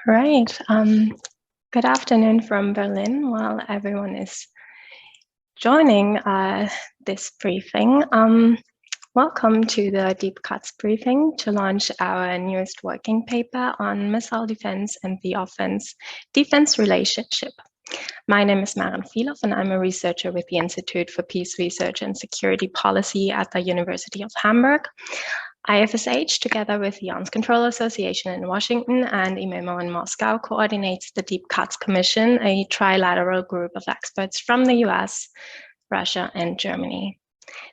Right. Good afternoon from Berlin while everyone is joining this briefing. Welcome to the Deep Cuts briefing to launch our newest working paper on missile defense and the offense-defense relationship. My name is Maren Vielhoff, and I'm a researcher with the Institute for Peace Research and Security Policy at the University of Hamburg. IFSH, together with the Arms Control Association in Washington and IMEMO in Moscow, coordinates the Deep Cuts Commission, a trilateral group of experts from the US, Russia, and Germany.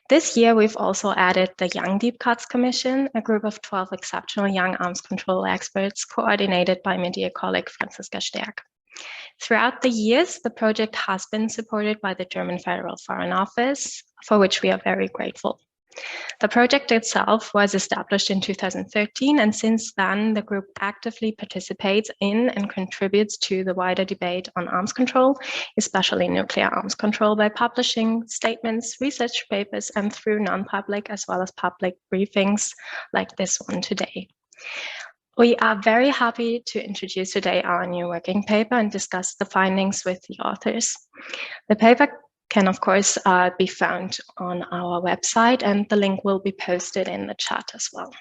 This year, we've also added the Young Deep Cuts Commission, a group of 12 exceptional young arms control experts coordinated by my dear colleague Franziska Sterk. Throughout the years, the project has been supported by the German Federal Foreign Office, for which we are very grateful. The project itself was established in 2013, and since then, the group actively participates in and contributes to the wider debate on arms control, especially nuclear arms control, by publishing statements, research papers, and through non-public as well as public briefings like this one today. We are very happy to introduce today our new working paper and discuss the findings with the authors. The paper can, of course, be found on our website, and the link will be posted in the chat as well.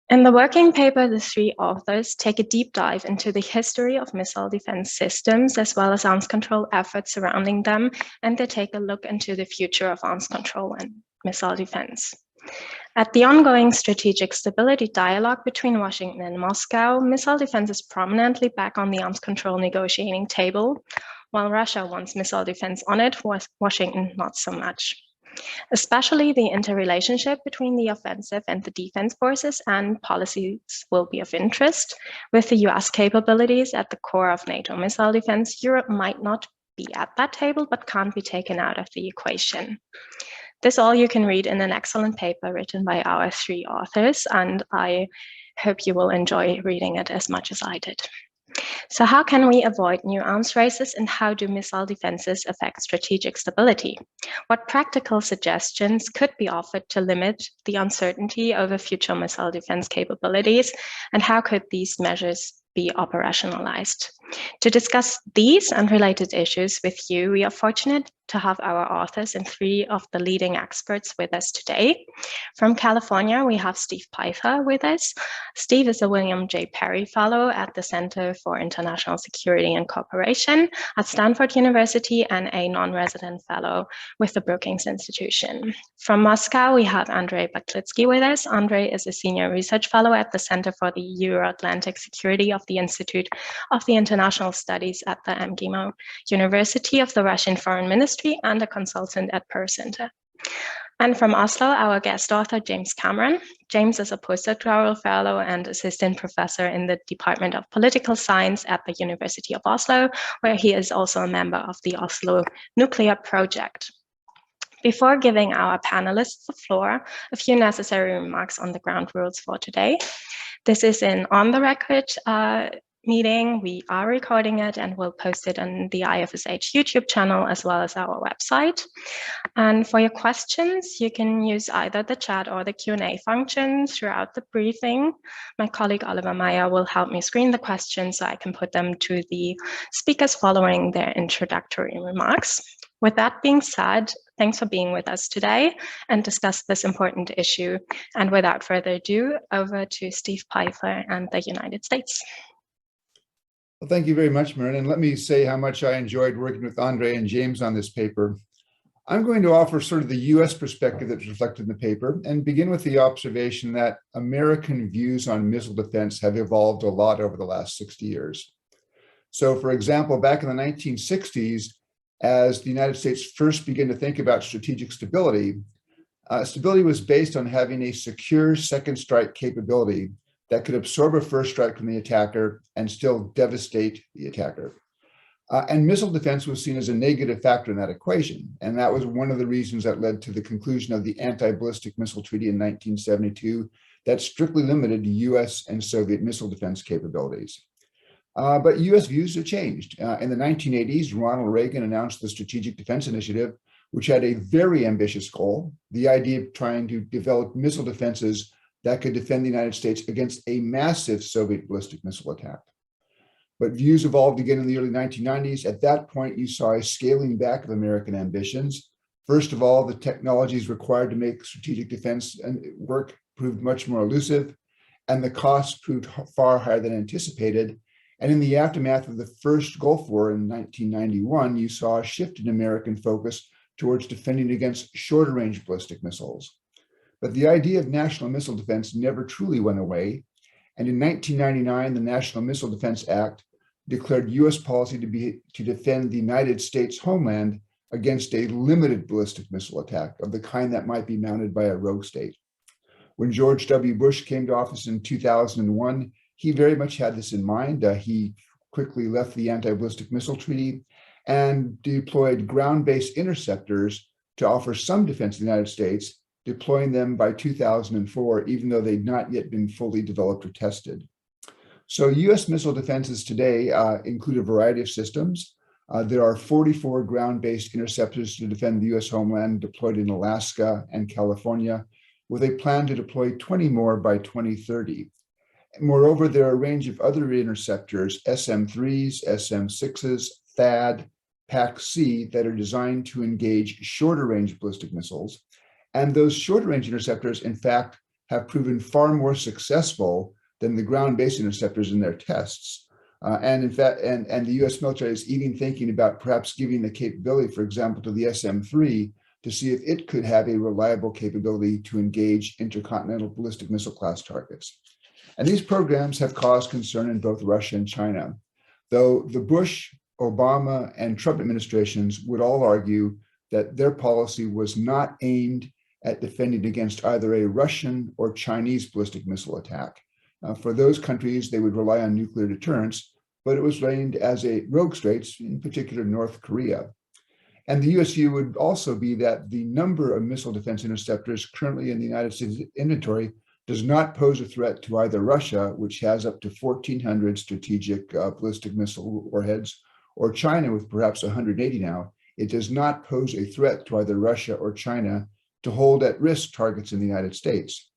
In the working paper, the three authors take a deep dive into the history of missile defense systems, as well as arms control efforts surrounding them, and they take a look into the future of arms control and missile defense. At the ongoing strategic stability dialogue between Washington and Moscow, missile defense is prominently back on the arms control negotiating table. While Russia wants missile defense on it, Washington not so much. Especially the interrelationship between the offensive and the defense forces and policies will be of interest. With the US capabilities at the core of NATO missile defense, Europe might not be at that table, but can't be taken out of the equation. This all you can read in an excellent paper written by our three authors, and I hope you will enjoy reading it as much as I did. So how can we avoid new arms races, and how do missile defenses affect strategic stability? What practical suggestions could be offered to limit the uncertainty over future missile defense capabilities, and how could these measures be operationalized? To discuss these and related issues with you, we are fortunate to have our authors and three of the leading experts with us today. From California, we have Steve Pfeiffer with us. Steve is a William J. Perry Fellow at the Center for International Security and Cooperation at Stanford University and a non-resident fellow with the Brookings Institution. From Moscow, we have Andrei Baklitsky with us. Andrei is a senior research fellow at the Center for the Euro-Atlantic Security of the Institute of the International Studies at the MGIMO University of the Russian Foreign Ministry and a consultant at Pearl Center. And from Oslo, our guest author, James Cameron. James is a postdoctoral fellow and assistant professor in the Department of Political Science at the University of Oslo, where he is also a member of the Oslo Nuclear Project. Before giving our panelists the floor, a few necessary remarks on the ground rules for today. This is an on-the-record meeting. We are recording it and we'll post it on the IFSH YouTube channel as well as our website. And for your questions, you can use either the chat or the Q&A function throughout the briefing. My colleague Oliver Meyer will help me screen the questions so I can put them to the speakers following their introductory remarks. With that being said, thanks for being with us today and discuss this important issue. And without further ado, over to Steve Pfeiffer and the United States. Well, thank you very much, Maren. And let me say how much I enjoyed working with Andre and James on this paper. I'm going to offer sort of the US perspective that's reflected in the paper and begin with the observation that American views on missile defense have evolved a lot over the last 60 years. So, for example, back in the 1960s, as the United States first began to think about strategic stability, stability was based on having a secure second strike capability that could absorb a first strike from the attacker and still devastate the attacker. And missile defense was seen as a negative factor in that equation. And that was one of the reasons that led to the conclusion of the Anti-Ballistic Missile Treaty in 1972 that strictly limited US and Soviet missile defense capabilities. But US views have changed. In the 1980s, Ronald Reagan announced the Strategic Defense Initiative, which had a very ambitious goal, the idea of trying to develop missile defenses that could defend the United States against a massive Soviet ballistic missile attack. But views evolved again in the early 1990s. At that point, you saw a scaling back of American ambitions. First of all, the technologies required to make strategic defense work proved much more elusive, and the costs proved far higher than anticipated. And in the aftermath of the first Gulf War in 1991, you saw a shift in American focus towards defending against shorter range ballistic missiles. But the idea of national missile defense never truly went away. And in 1999, the National Missile Defense Act declared US policy to defend the United States homeland against a limited ballistic missile attack of the kind that might be mounted by a rogue state. When George W. Bush came to office in 2001, he very much had this in mind. He quickly left the Anti-Ballistic Missile Treaty and deployed ground-based interceptors to offer some defense to the United States, deploying them by 2004, even though they'd not yet been fully developed or tested. So US missile defenses today include a variety of systems. There are 44 ground-based interceptors to defend the US homeland deployed in Alaska and California, with a plan to deploy 20 more by 2030. Moreover, there are a range of other interceptors, SM-3s, SM-6s, THAAD, PAC-C, that are designed to engage shorter range ballistic missiles. And those shorter range interceptors, in fact, have proven far more successful than the ground-based interceptors in their tests. And in fact, and the US military is even thinking about perhaps giving the capability, for example, to the SM-3 to see if it could have a reliable capability to engage intercontinental ballistic missile class targets. And these programs have caused concern in both Russia and China, though the Bush, Obama, and Trump administrations would all argue that their policy was not aimed at defending against either a Russian or Chinese ballistic missile attack. For those countries, they would rely on nuclear deterrence, but it was aimed as a rogue states, in particular North Korea. And the US view would also be that the number of missile defense interceptors currently in the United States inventory does not pose a threat to either Russia, which has up to 1,400 strategic ballistic missile warheads, or China with perhaps 180 now. It does not pose a threat to either Russia or China to hold at risk targets in the United States.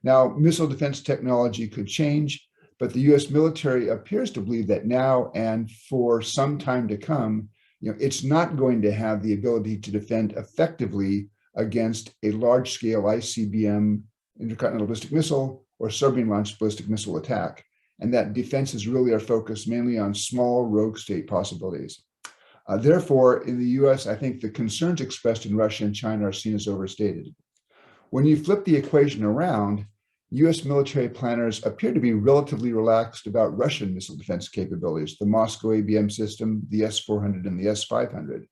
Now, missile defense technology could change, but the US military appears to believe that now and for some time to come, it's not going to have the ability to defend effectively against a large-scale ICBM, intercontinental ballistic missile, or submarine-launched ballistic missile attack, and that defenses really are focused mainly on small rogue state possibilities. Therefore, in the US, I think the concerns expressed in Russia and China are seen as overstated. When you flip the equation around, US military planners appear to be relatively relaxed about Russian missile defense capabilities, the Moscow ABM system, the S-400 and the S-500.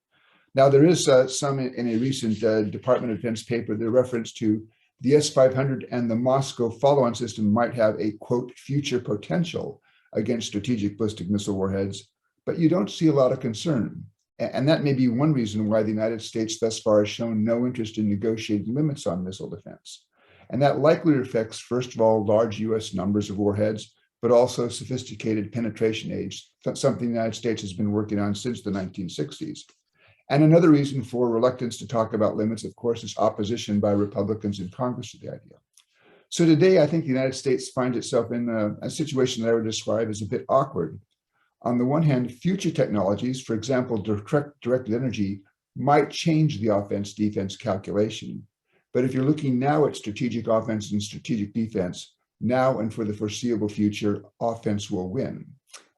Now, there is some in a recent Department of Defense paper, the reference to the S-500 and the Moscow follow-on system might have a, quote, future potential against strategic ballistic missile warheads, but you don't see a lot of concern. And that may be one reason why the United States thus far has shown no interest in negotiating limits on missile defense. And that likely reflects, first of all, large US numbers of warheads, but also sophisticated penetration age, something the United States has been working on since the 1960s. And another reason for reluctance to talk about limits, of course, is opposition by Republicans in Congress to the idea. So today, I think the United States finds itself in a situation that I would describe as a bit awkward. On the one hand, future technologies, for example, directed energy, might change the offense-defense calculation. But if you're looking now at strategic offense and strategic defense, now and for the foreseeable future, offense will win.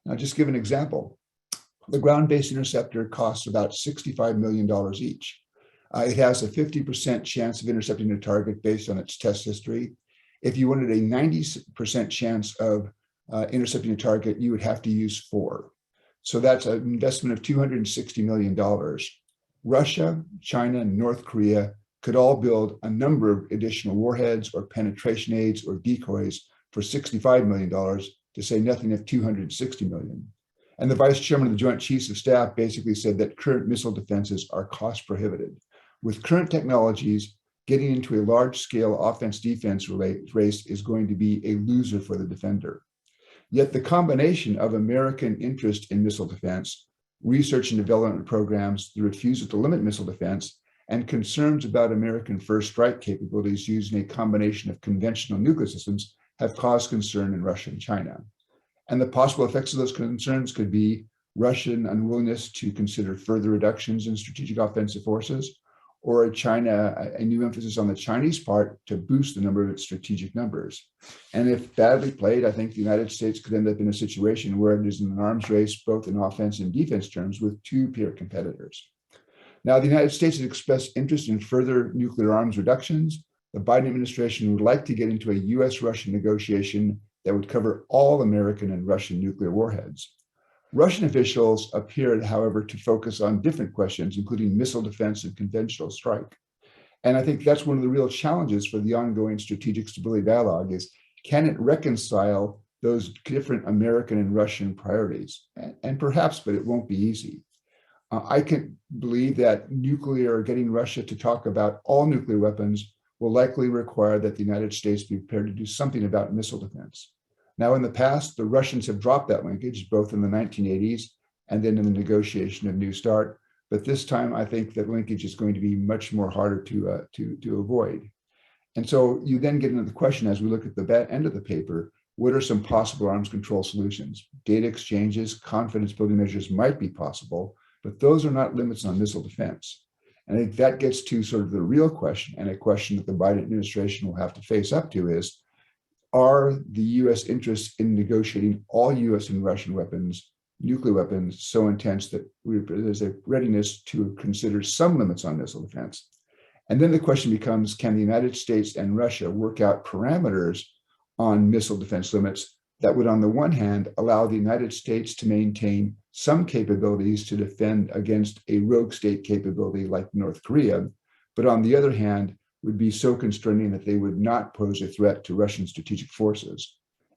Now, just give an example. The ground-based interceptor costs about $65 million each. It has a 50% chance of intercepting a target based on its test history. If you wanted a 90% chance of intercepting a target, you would have to use 4. So that's an investment of $260 million. Russia, China, and North Korea could all build a number of additional warheads or penetration aids or decoys for $65 million, to say nothing of $260 million. And the vice chairman of the Joint Chiefs of Staff basically said that current missile defenses are cost prohibitive. With current technologies, getting into a large-scale offense-defense race is going to be a loser for the defender. Yet the combination of American interest in missile defense, research and development programs, the refusal to limit missile defense, and concerns about American first strike capabilities using a combination of conventional nuclear systems have caused concern in Russia and China. And the possible effects of those concerns could be Russian unwillingness to consider further reductions in strategic offensive forces, or a new emphasis on the Chinese part to boost the number of its strategic numbers. And if badly played, I think the United States could end up in a situation where it is in an arms race, both in offense and defense terms, with two peer competitors. Now, the United States has expressed interest in further nuclear arms reductions. The Biden administration would like to get into a US-Russia negotiation that would cover all American and Russian nuclear warheads. Russian officials appeared, however, to focus on different questions, including missile defense and conventional strike. And I think that's one of the real challenges for the ongoing strategic stability dialogue is, can it reconcile those different American and Russian priorities? And perhaps, but it won't be easy. I can believe that getting Russia to talk about all nuclear weapons will likely require that the United States be prepared to do something about missile defense. Now, in the past, the Russians have dropped that linkage, both in the 1980s and then in the negotiation of New START. But this time, I think that linkage is going to be much more harder to avoid. And so you then get into the question, as we look at the end of the paper, what are some possible arms control solutions? Data exchanges, confidence building measures might be possible, but those are not limits on missile defense. And I think that gets to sort of the real question, and a question that the Biden administration will have to face up to is, are the US interests in negotiating all US and Russian weapons, nuclear weapons, so intense that there's a readiness to consider some limits on missile defense? And then the question becomes, can the United States and Russia work out parameters on missile defense limits that would, on the one hand, allow the United States to maintain some capabilities to defend against a rogue state capability like North Korea, but on the other hand, would be so constraining that they would not pose a threat to Russian strategic forces?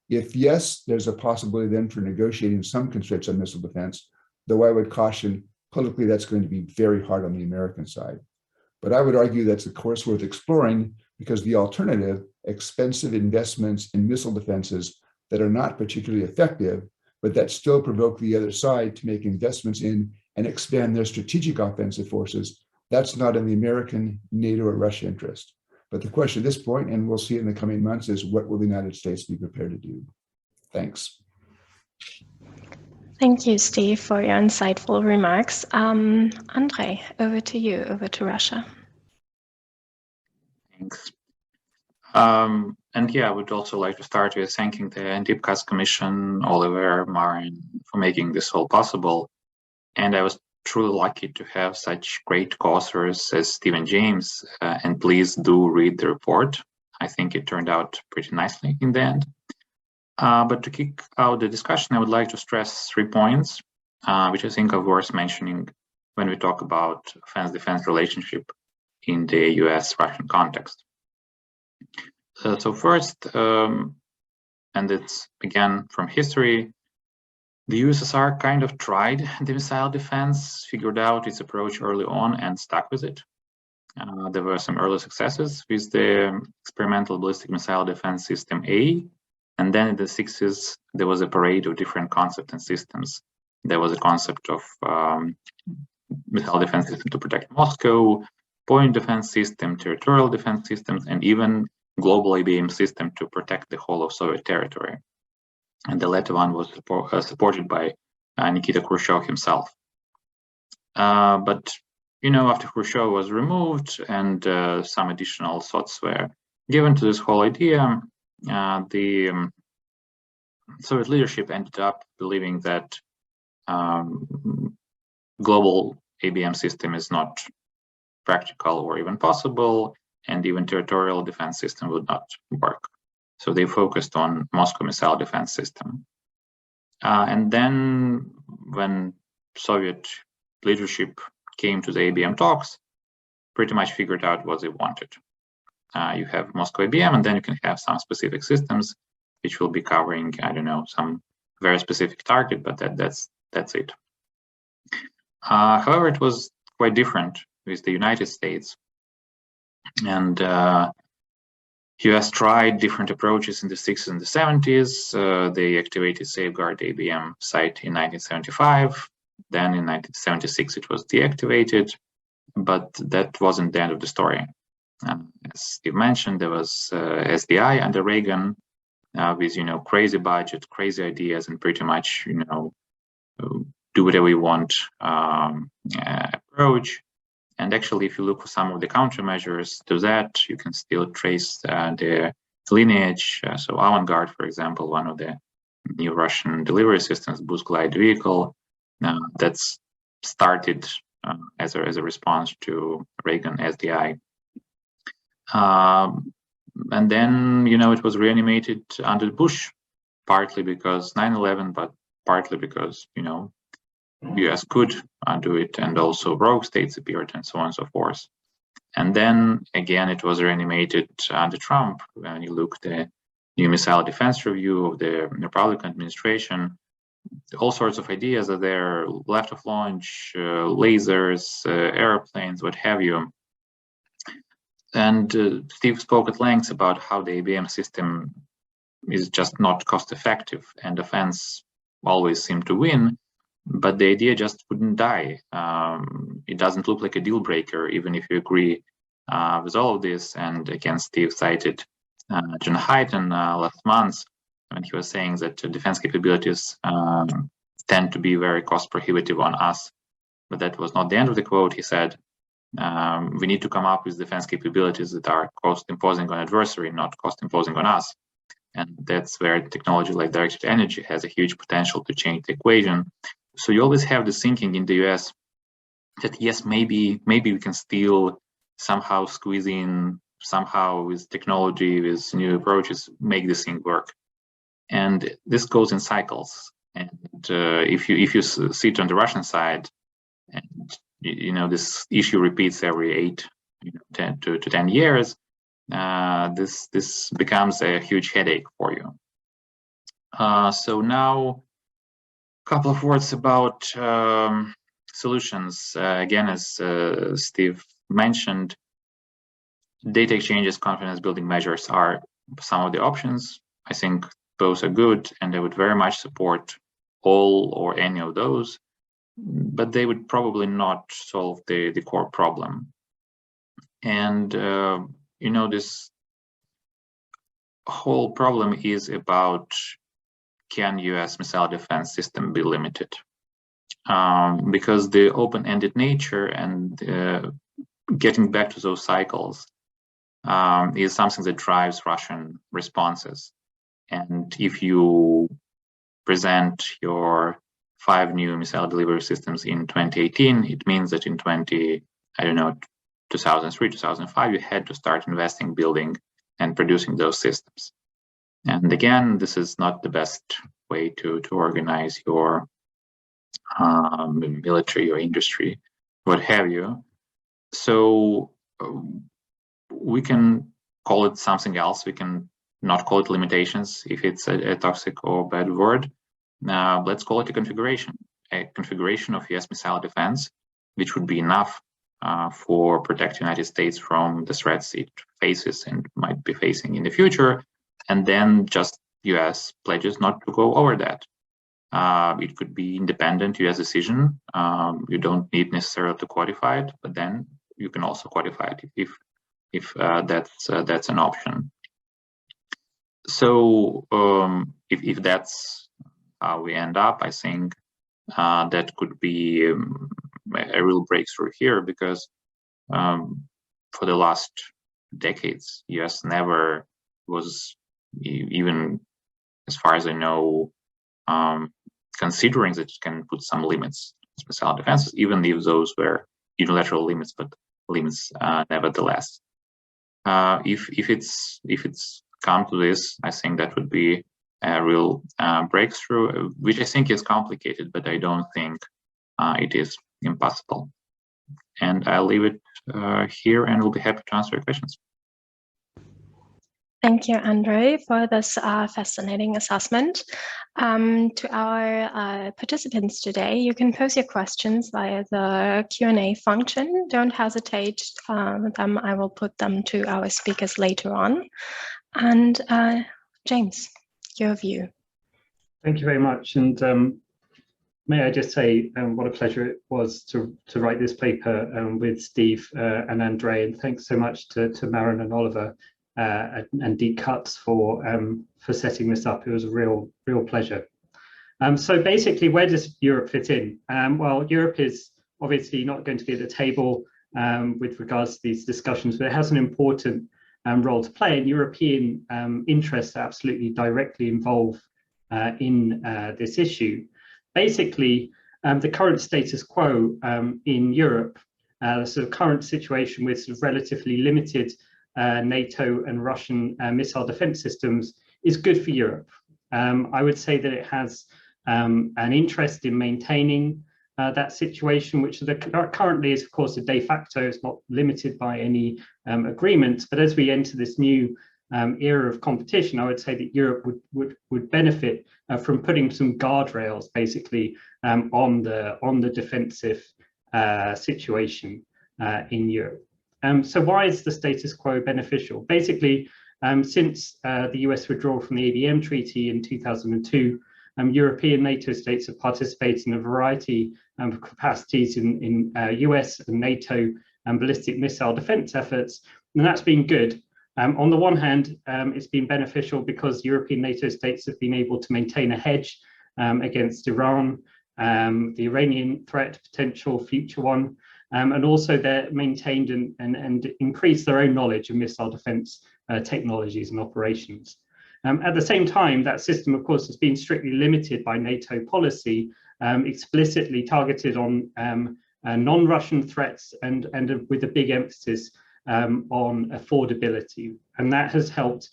If yes, there's a possibility then for negotiating some constraints on missile defense, though I would caution politically that's going to be very hard on the American side. But I would argue that's a course worth exploring, because the alternative, expensive investments in missile defenses that are not particularly effective, but that still provoke the other side to make investments in and expand their strategic offensive forces, that's not in the American, NATO, or Russia interest. But the question at this point, and we'll see in the coming months, is what will the United States be prepared to do? Thanks. Thank you, Steve, for your insightful remarks. Andre, over to you, over to Russia. Thanks. And yeah, I would also like to start with thanking the Deep Cuts Commission, Oliver, Marin, for making this all possible. And I was truly lucky to have such great co-authors as Steve and James, and please do read the report. I think it turned out pretty nicely in the end. But to kick out the discussion, I would like to stress 3 points, which I think are worth mentioning when we talk about offense-defense relationship in the US-Russian context. So first, and it's again from history, the USSR kind of tried the missile defense, figured out its approach early on and stuck with it. There were some early successes with the experimental ballistic missile defense system A, and then in the 60s, there was a parade of different concepts and systems. There was a concept of missile defense system to protect Moscow, point defense system, territorial defense systems, and even global ABM system to protect the whole of Soviet territory. And the latter one was supported by Nikita Khrushchev himself. But, you know, after Khrushchev was removed and some additional thoughts were given to this whole idea, the Soviet leadership ended up believing that global ABM system is not practical or even possible, and even territorial defense system would not work. So they focused on Moscow missile defense system. And then when Soviet leadership came to the ABM talks, pretty much figured out what they wanted. You have Moscow ABM, and then you can have some specific systems, which will be covering, I don't know, some very specific target, but that's it. However, it was quite different with the United States. And US tried different approaches in the 60s and the 70s. They activated Safeguard ABM site in 1975. Then in 1976, it was deactivated. but that wasn't the end of the story. As Steve mentioned, there was SDI under Reagan with crazy budget, crazy ideas, and pretty much do whatever you want approach. And actually, if you look for some of the countermeasures to that, you can still trace the lineage. So Avangard, for example, one of the new Russian delivery systems, boost glide vehicle, that's started as a response to Reagan SDI. And then, it was reanimated under Bush, partly because 9/11, but partly because, US could do it, and also rogue states appeared, and so on and so forth. And then again, it was reanimated under Trump. When you look at the new missile defense review of the Republican administration, all sorts of ideas are there: left of launch, lasers, airplanes, what have you. And Steve spoke at length about how the ABM system is just not cost effective, and defense always seemed to win. But the idea just wouldn't die. It doesn't look like a deal breaker, even if you agree with all of this. And again, Steve cited John Hyten last month when he was saying that defense capabilities tend to be very cost prohibitive on us. But that was not the end of the quote. He said, we need to come up with defense capabilities that are cost imposing on adversary, not cost imposing on us. And that's where technology like directed energy has a huge potential to change the equation. So you always have this thinking in the US that yes, maybe we can still somehow squeeze in, somehow with technology, with new approaches, make this thing work. And this goes in cycles. And if you sit on the Russian side, and this issue repeats every 10 to 10 years, this becomes a huge headache for you. So now, couple of words about solutions. Again, as Steve mentioned, data exchanges, confidence building measures are some of the options. I think those are good, and I would very much support all or any of those, but they would probably not solve the core problem. And this whole problem is about, can US missile defense system be limited? Because the open-ended nature and getting back to those cycles is something that drives Russian responses. And if you present your 5 new missile delivery systems in 2018, it means that in 2003, 2005, you had to start investing, building, and producing those systems. And again, this is not the best way to organize your military or industry, what have you. So we can call it something else. We can not call it limitations if it's a toxic or bad word. Let's call it a configuration of US missile defense, which would be enough for protect the United States from the threats it faces and might be facing in the future. And then just US pledges not to go over that. It could be independent US decision. You don't need necessarily to quantify it, but then you can also quantify it if that's an option. So if that's how we end up, I think that could be a real breakthrough here, because for the last decades, US never was, even as far as I know, considering that it can put some limits to missile defenses, even if those were unilateral limits, but limits nevertheless. If it's come to this, I think that would be a real breakthrough, which I think is complicated, but I don't think it is impossible. And I'll leave it here, and we'll be happy to answer your questions. Thank you, Andrei, for this fascinating assessment. To our participants today, you can post your questions via the Q&A function. Don't hesitate with them. I will put them to our speakers later on. And James, your view. Thank you very much. And May I just say what a pleasure it was to write this paper with Steve and Andre, and thanks so much to Maren and Oliver and Deep Cuts for setting this up. It was a real pleasure. So basically, where does Europe fit in? Well, Europe is obviously not going to be at the table with regards to these discussions, but it has an important role to play, and European interests are absolutely directly involved in this issue. Basically, the current status quo in Europe, the sort of current situation with sort of relatively limited NATO and Russian missile defense systems is good for Europe. I would say that it has an interest in maintaining that situation, which currently is, of course, a de facto. It's not limited by any agreements. But as we enter this new era of competition, I would say that Europe would benefit from putting some guardrails, basically, on the defensive situation in Europe. So why is the status quo beneficial? Basically, since the US withdrawal from the ABM Treaty in 2002, European NATO states have participated in a variety of capacities in US and NATO ballistic missile defense efforts, and that's been good. On the one hand, it's been beneficial because European NATO states have been able to maintain a hedge against Iran, the Iranian threat, potential future one, and also they're maintained and increased their own knowledge of missile defense technologies and operations. At the same time, that system, of course, has been strictly limited by NATO policy, explicitly targeted on non-Russian threats and with a big emphasis on affordability. And that has helped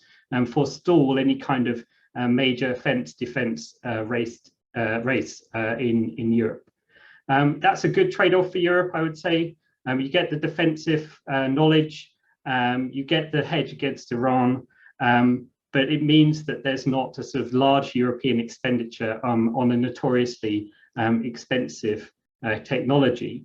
forestall any kind of major defense race in Europe. That's a good trade-off for Europe, I would say. You get the defensive knowledge, you get the hedge against Iran, but it means that there's not a sort of large European expenditure on a notoriously expensive technology.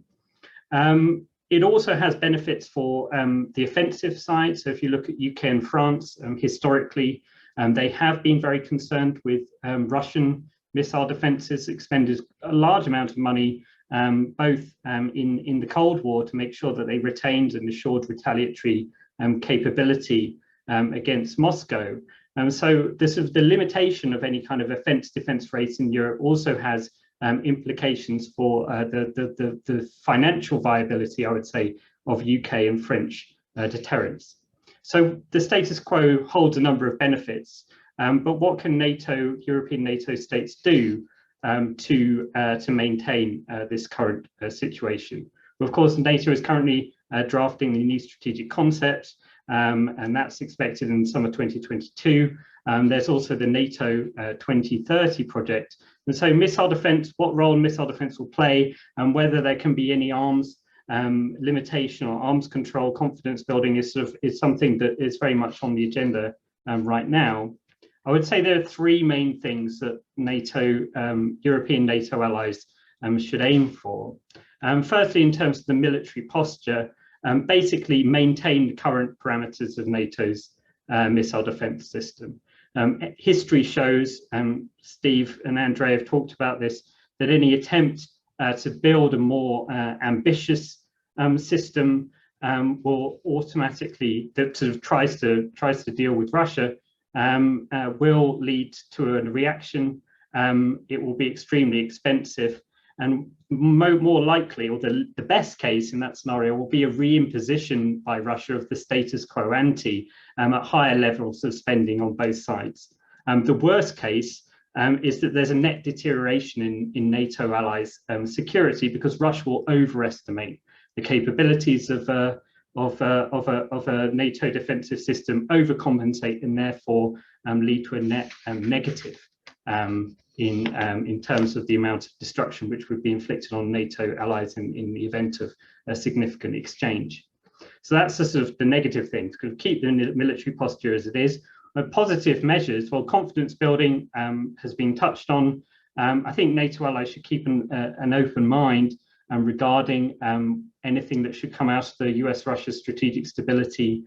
It also has benefits for the offensive side. So if you look at UK and France, historically, they have been very concerned with Russian missile defenses, expended a large amount of money, both in the Cold War to make sure that they retained and assured retaliatory capability against Moscow. So the limitation of any kind of defense race in Europe also has implications for the financial viability, I would say, of UK and French deterrence. So the status quo holds a number of benefits, but what can European NATO states do to maintain this current situation? Well, of course, NATO is currently drafting the new strategic concept, and that's expected in summer 2022. There's also the NATO 2030 project. And so missile defense, what role missile defense will play, and whether there can be any arms limitation or arms control, confidence building is something that is very much on the agenda right now. I would say there are three main things that European NATO allies should aim for. Firstly, in terms of the military posture, basically maintain the current parameters of NATO's missile defense system. History shows, Steve and Andre have talked about this, that any attempt to build a more ambitious system will automatically, that sort of tries to deal with Russia, will lead to a reaction. It will be extremely expensive, and more likely, or the best case in that scenario, will be a reimposition by Russia of the status quo ante at higher levels of spending on both sides. The worst case is that there's a net deterioration in NATO allies' security, because Russia will overestimate the capabilities of a NATO defensive system, overcompensate, and therefore lead to a net negative in terms of the amount of destruction which would be inflicted on NATO allies in the event of a significant exchange. So that's the sort of the negative things. Could keep the military posture as it is. Positive measures, well, confidence building has been touched on. I think NATO allies should keep an open mind regarding anything that should come out of the US-Russia strategic stability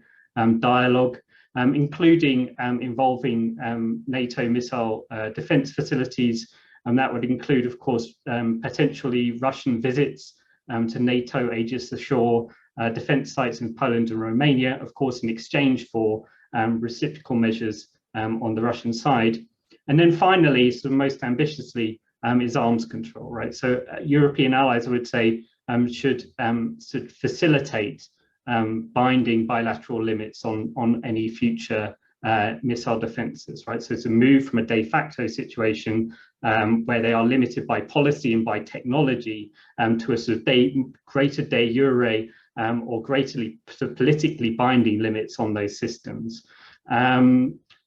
dialogue, including involving NATO missile defense facilities And that would include, of course, potentially Russian visits to NATO Aegis Ashore defence sites in Poland and Romania, of course, in exchange for reciprocal measures on the Russian side. And then finally, so most ambitiously, is arms control, right? So European allies, I would say, should facilitate binding bilateral limits on any future missile defences, right? So it's a move from a de facto situation where they are limited by policy and by technology to a sort of greater de jure or greatly politically binding limits on those systems.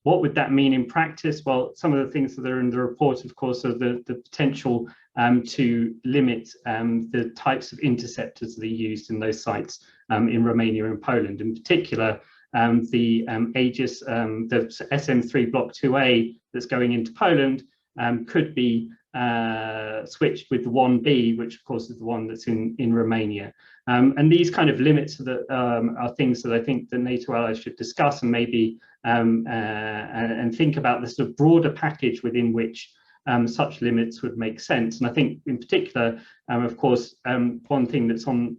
What would that mean in practice? Well, some of the things that are in the report, of course, are the potential to limit the types of interceptors that are used in those sites in Romania and Poland. In particular, the Aegis, the SM3 Block 2A that's going into Poland could be switched with the 1B, which of course is the one that's in Romania. And these kind of limits are things that I think the NATO allies should discuss and maybe and think about the sort of broader package within which such limits would make sense. And I think in particular, of course, one thing that's on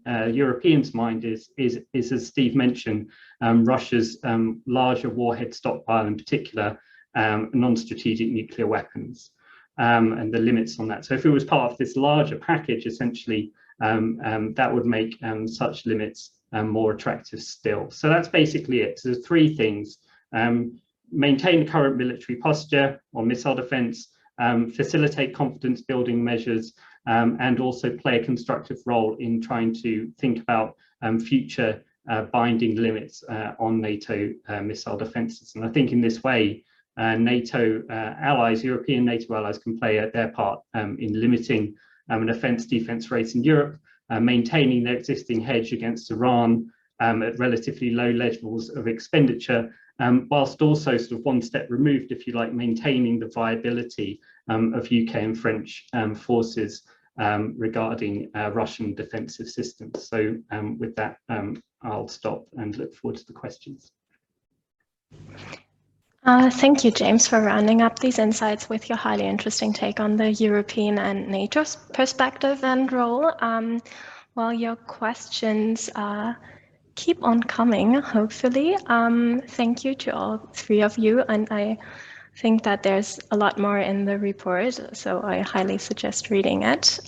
Europeans' mind is, as Steve mentioned, Russia's larger warhead stockpile, in particular, non-strategic nuclear weapons, and the limits on that. So if it was part of this larger package, essentially, that would make such limits more attractive still. So that's basically it. So there's three things. Maintain current military posture on missile defense, facilitate confidence building measures, and also play a constructive role in trying to think about future binding limits on NATO missile defenses. And I think in this way, NATO allies, European NATO allies, can play their part in limiting an offence-defence race in Europe, maintaining their existing hedge against Iran at relatively low levels of expenditure, whilst also sort of one step removed, if you like, maintaining the viability of UK and French forces regarding Russian defensive systems. So with that, I'll stop and look forward to the questions. Thank you, James, for rounding up these insights with your highly interesting take on the European and NATO's perspective and role. While your questions keep on coming, hopefully. Thank you to all three of you. And I think that there's a lot more in the report, so I highly suggest reading it.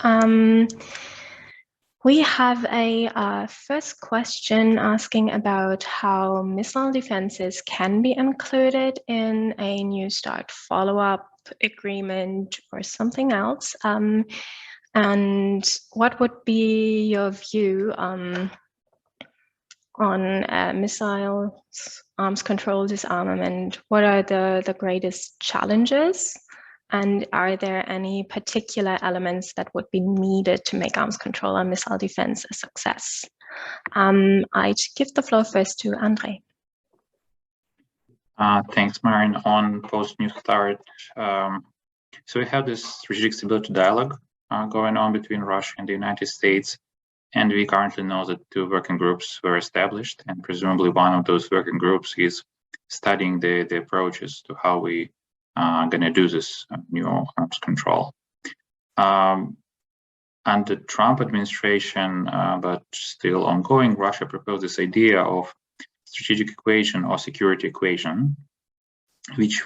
We have a first question asking about how missile defenses can be included in a New START follow-up agreement or something else. And what would be your view on missiles, arms control, disarmament? What are the greatest challenges? And are there any particular elements that would be needed to make arms control and missile defense a success? I'd give the floor first to Andre. Thanks, Marin. On post-New START, so we have this strategic stability dialogue going on between Russia and the United States. And we currently know that 2 working groups were established, and presumably one of those working groups is studying the approaches to how we are going to do this new arms control. Under Trump administration, but still ongoing, Russia proposed this idea of strategic equation or security equation, which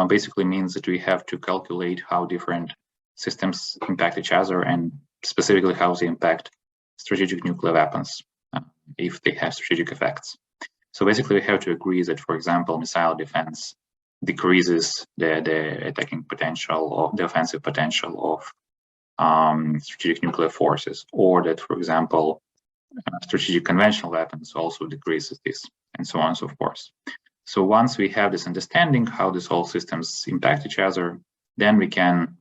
basically means that we have to calculate how different systems impact each other, and specifically how they impact strategic nuclear weapons if they have strategic effects. So basically, we have to agree that, for example, missile defense decreases the attacking potential or the offensive potential of strategic nuclear forces, or that, for example, strategic conventional weapons also decreases this, and so on and so forth. So once we have this understanding how these whole systems impact each other, then we can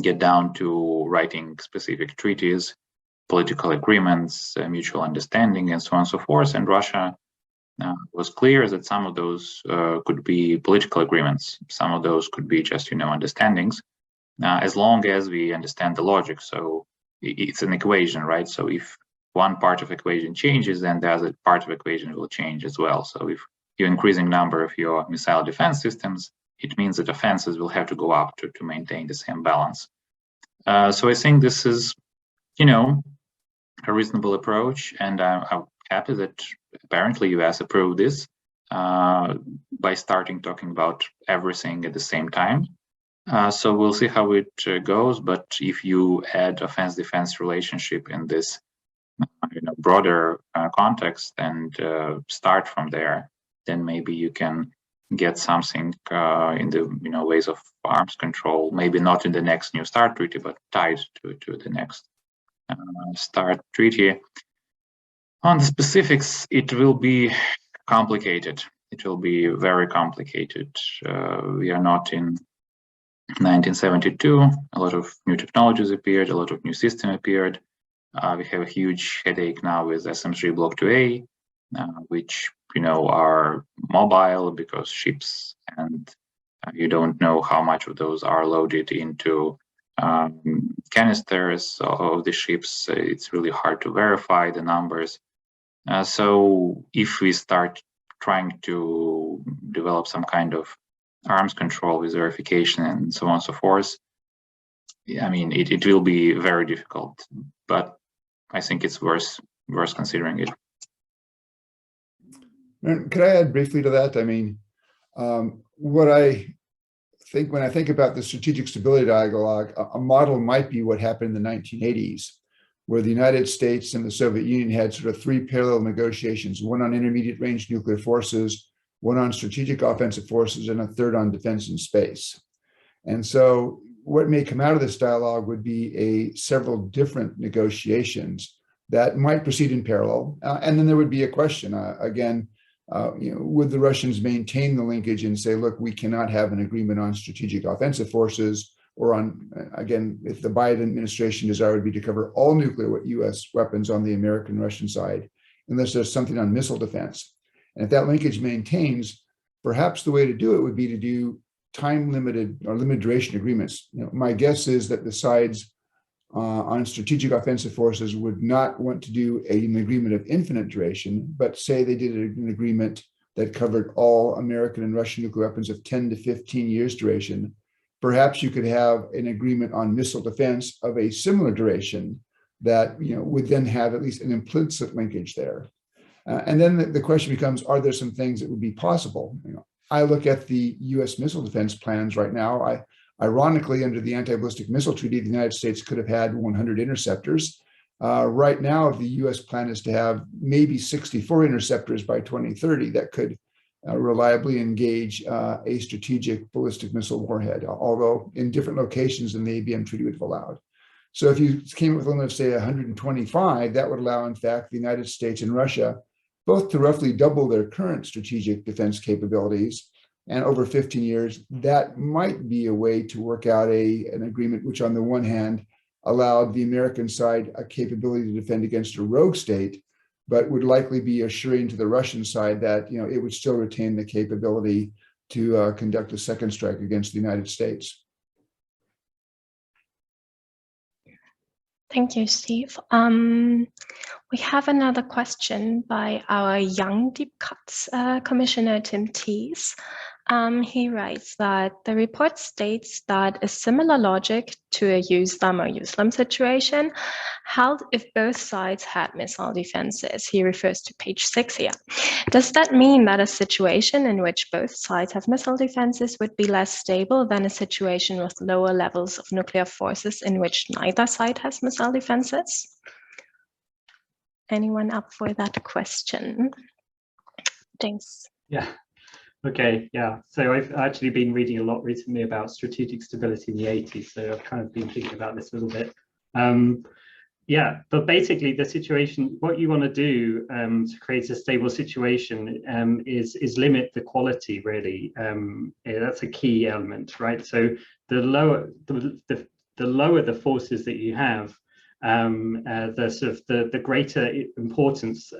get down to writing specific treaties, political agreements, mutual understanding, and so on and so forth. And Russia was clear that some of those could be political agreements. Some of those could be just, understandings, as long as we understand the logic. So it's an equation, right? So if one part of equation changes, then the other part of equation will change as well. So if you're increasing number of your missile defense systems, it means that offenses will have to go up to maintain the same balance. So I think this is, a reasonable approach, and I'm happy that apparently US approved this by starting talking about everything at the same time. So we'll see how it goes, but if you add offense-defense relationship in this broader context and start from there, then maybe you can get something in the ways of arms control, maybe not in the next New START treaty, but tied to the next START treaty. On the specifics, it will be complicated. It will be very complicated. We are not in 1972. A lot of new technologies appeared, a lot of new systems appeared. We have a huge headache now with SM3 Block 2A, which are mobile because ships, and you don't know how much of those are loaded into canisters of the ships. It's really hard to verify the numbers. So if we start trying to develop some kind of arms control with verification and so on and so forth, I mean, it will be very difficult, but I think it's worth considering it. Could I add briefly to that? I mean, what I think when I think about the strategic stability dialogue, a model might be what happened in the 1980s, where the United States and the Soviet Union had sort of three parallel negotiations, one on intermediate range nuclear forces, one on strategic offensive forces, and a third on defense and space. And so what may come out of this dialogue would be several different negotiations that might proceed in parallel. And then there would be a question, again, would the Russians maintain the linkage and say, look, we cannot have an agreement on strategic offensive forces, or on, again, if the Biden administration desire would be to cover all nuclear US weapons on the American-Russian side, unless there's something on missile defense. And if that linkage maintains, perhaps the way to do it would be to do time-limited or limited duration agreements. My guess is that the sides on strategic offensive forces would not want to do an agreement of infinite duration, but say they did an agreement that covered all American and Russian nuclear weapons of 10 to 15 years duration. Perhaps you could have an agreement on missile defense of a similar duration that would then have at least an implicit linkage there. And then the question becomes, are there some things that would be possible? I look at the US missile defense plans right now. Ironically, under the Anti-Ballistic Missile Treaty, the United States could have had 100 interceptors. Right now, the US plan is to have maybe 64 interceptors by 2030 that could reliably engage a strategic ballistic missile warhead, although in different locations than the ABM treaty would have allowed. So if you came up with a limit of, say, 125, that would allow, in fact, the United States and Russia both to roughly double their current strategic defense capabilities. And over 15 years, that might be a way to work out an agreement, which on the one hand allowed the American side a capability to defend against a rogue state, but would likely be assuring to the Russian side that it would still retain the capability to conduct a second strike against the United States. Thank you, Steve. We have another question by our young Deep Cuts Commissioner, Tim Tees. He writes that the report states that a similar logic to a use them or use them situation held if both sides had missile defenses. He refers to page 6 here. Does that mean that a situation in which both sides have missile defenses would be less stable than a situation with lower levels of nuclear forces in which neither side has missile defenses? Anyone up for that question? James. Yeah. Okay, yeah. So I've actually been reading a lot recently about strategic stability in the 80s. So I've kind of been thinking about this a little bit. Yeah, but basically the situation, what you want to do to create a stable situation is limit the quality, really. That's a key element, right? So the lower the forces that you have, the greater importance,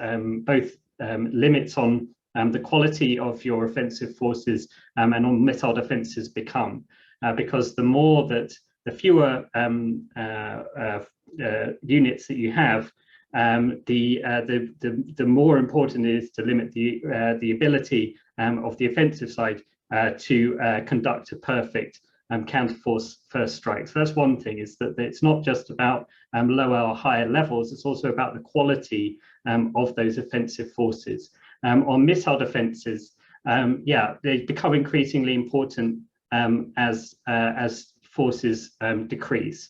both limits on the quality of your offensive forces and on missile defenses become, because the fewer units that you have, the more important it is to limit the ability of the offensive side to conduct a perfect counterforce first strike. So that's one thing, is that it's not just about lower or higher levels, it's also about the quality of those offensive forces. On missile defenses, yeah, they become increasingly important as forces decrease.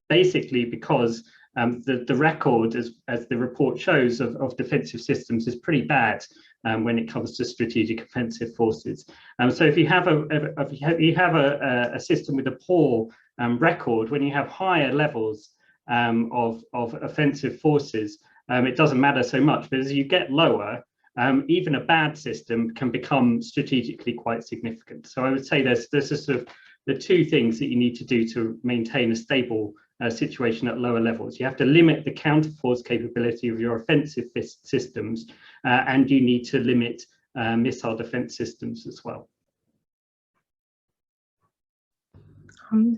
Basically because the record, as the report shows, of defensive systems is pretty bad when it comes to strategic offensive forces. So if you have a system with a poor record, when you have higher levels of offensive forces, it doesn't matter so much. But as you get lower, even a bad system can become strategically quite significant. So I would say there's a sort of the two things that you need to do to maintain a stable situation at lower levels. You have to limit the counterforce capability of your offensive systems, and you need to limit missile defense systems as well.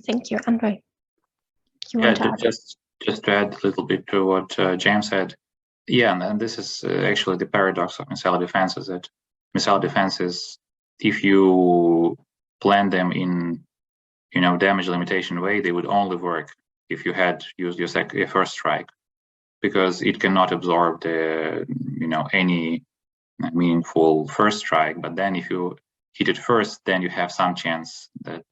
Thank you, Andre. Yeah, just to add a little bit to what James said. Yeah, and this is actually the paradox of missile defenses, that missile defenses, if you plan them in, damage limitation way, they would only work if you had used your first strike, because it cannot absorb the, any meaningful first strike. But then if you hit it first, then you have some chance that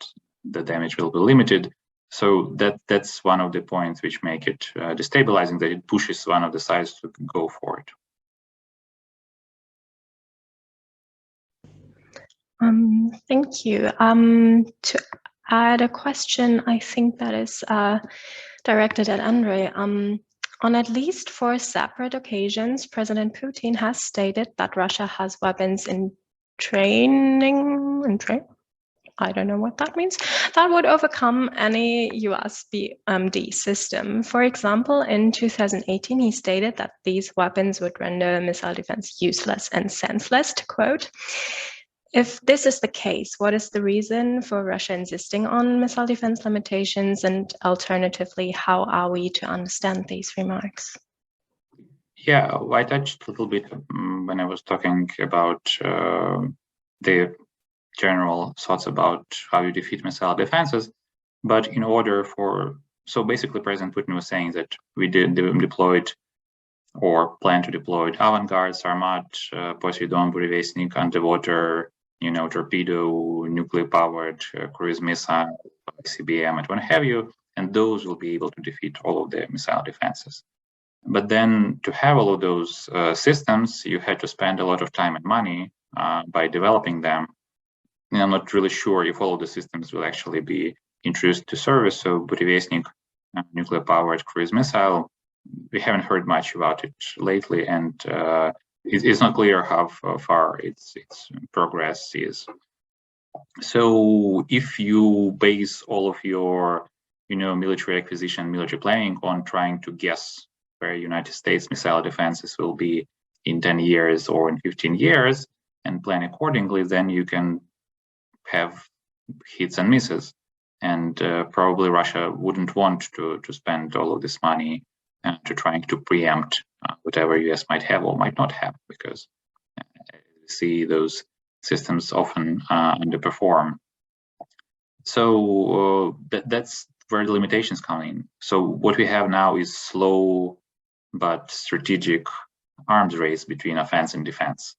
the damage will be limited. So that's one of the points which make it destabilizing, that it pushes one of the sides to go for it. Thank you. To add a question, I think that is directed at Andre. On at least 4 separate occasions, President Putin has stated that Russia has weapons in training, I don't know what that means, that would overcome any US BMD system. For example, in 2018, he stated that these weapons would render missile defense useless and senseless, to quote. If this is the case, what is the reason for Russia insisting on missile defense limitations? And alternatively, how are we to understand these remarks? Yeah, I touched a little bit when I was talking about the general thoughts about how you defeat missile defenses. But in order so basically President Putin was saying that we deployed or plan to deploy avant-garde, Sarmat, Poseidon, Burevestnik, underwater, torpedo, nuclear-powered cruise missile, ICBM, and what have you, and those will be able to defeat all of the missile defenses. But then to have all of those systems, you had to spend a lot of time and money by developing them. And I'm not really sure if all of the systems will actually be introduced to service. So Burevestnik, nuclear-powered cruise missile, we haven't heard much about it lately, and it's not clear how far its progress is. So if you base all of your, military acquisition, military planning on trying to guess where United States missile defenses will be in 10 years or in 15 years and plan accordingly, then you can have hits and misses. And probably Russia wouldn't want to spend all of this money to trying to preempt whatever US might have or might not have, because see those systems often underperform. So that's where the limitations come in. So what we have now is slow but strategic arms race between offense and defense.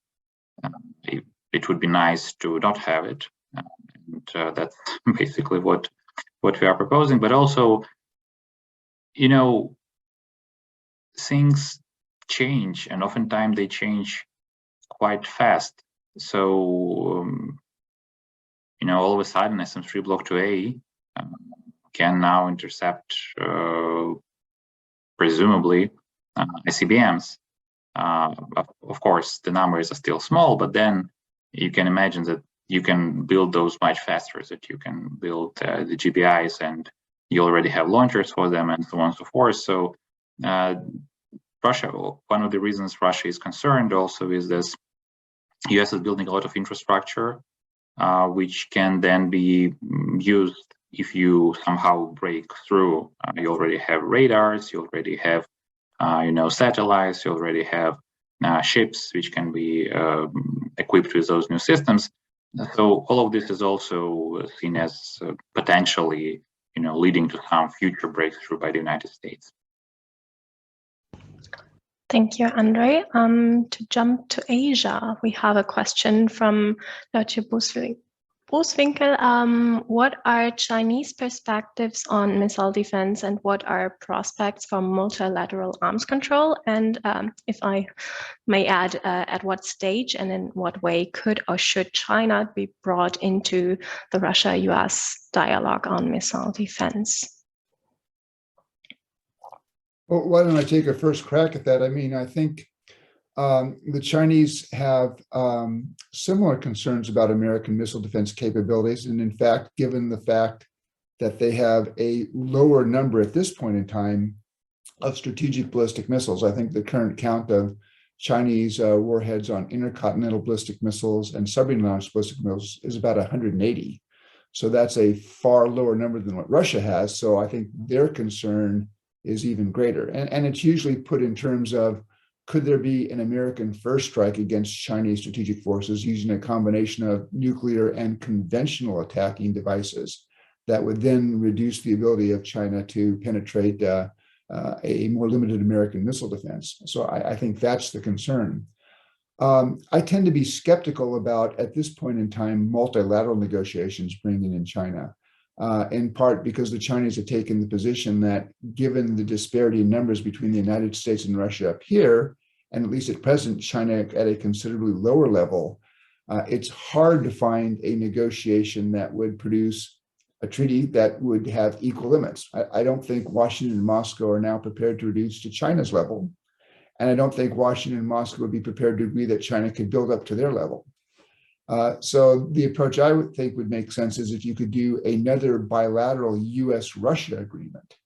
It would be nice to not have it, and that's basically what we are proposing. But also, things change, and oftentimes they change quite fast. So, all of a sudden, SM-3 Block 2A can now intercept, presumably, ICBMs. Of course, the numbers are still small, but then you can imagine that you can build those much faster, that you can build the GBIs, and you already have launchers for them, and so on and so forth. So Russia, one of the reasons Russia is concerned also is this: US is building a lot of infrastructure, which can then be used if you somehow break through. You already have radars, you already have, satellites, you already have ships which can be equipped with those new systems. So all of this is also seen as potentially, leading to some future breakthrough by the United States. Thank you, Andre. To jump to Asia, we have a question from Dr. Buswinkel. What are Chinese perspectives on missile defense, and what are prospects for multilateral arms control? And if I may add, at what stage and in what way could or should China be brought into the Russia-US dialogue on missile defense? Well, why don't I take a first crack at that? I mean, I think the Chinese have similar concerns about American missile defense capabilities. And in fact, given the fact that they have a lower number at this point in time of strategic ballistic missiles, I think the current count of Chinese warheads on intercontinental ballistic missiles and submarine-launched ballistic missiles is about 180. So that's a far lower number than what Russia has. So I think their concern is even greater. And it's usually put in terms of, could there be an American first strike against Chinese strategic forces using a combination of nuclear and conventional attacking devices that would then reduce the ability of China to penetrate a more limited American missile defense? So I think that's the concern. I tend to be skeptical about, at this point in time, multilateral negotiations bringing in China. In part because the Chinese have taken the position that, given the disparity in numbers between the United States and Russia up here, and at least at present, China at a considerably lower level, it's hard to find a negotiation that would produce a treaty that would have equal limits. I don't think Washington and Moscow are now prepared to reduce to China's level. And I don't think Washington and Moscow would be prepared to agree that China could build up to their level. So the approach I would think would make sense is if you could do another bilateral US-Russia agreement,